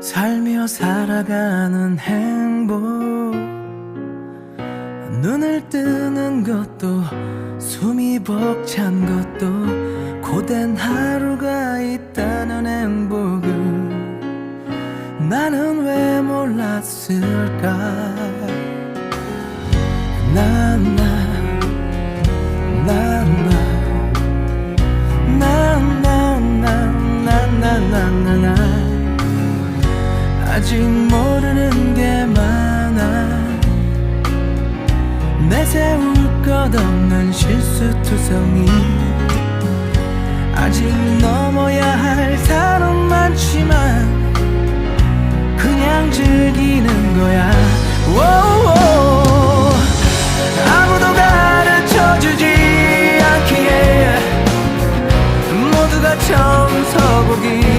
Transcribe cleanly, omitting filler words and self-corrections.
살며 살아가는 행복, 눈을 뜨는 것도 숨이 벅찬 것도 고된 하루가 있다는 행복을 나는 왜 몰랐을까. 아직 모르는 게 많아. 내세울 것 없는 실수투성이, 아직 넘어야 할 산은 많아.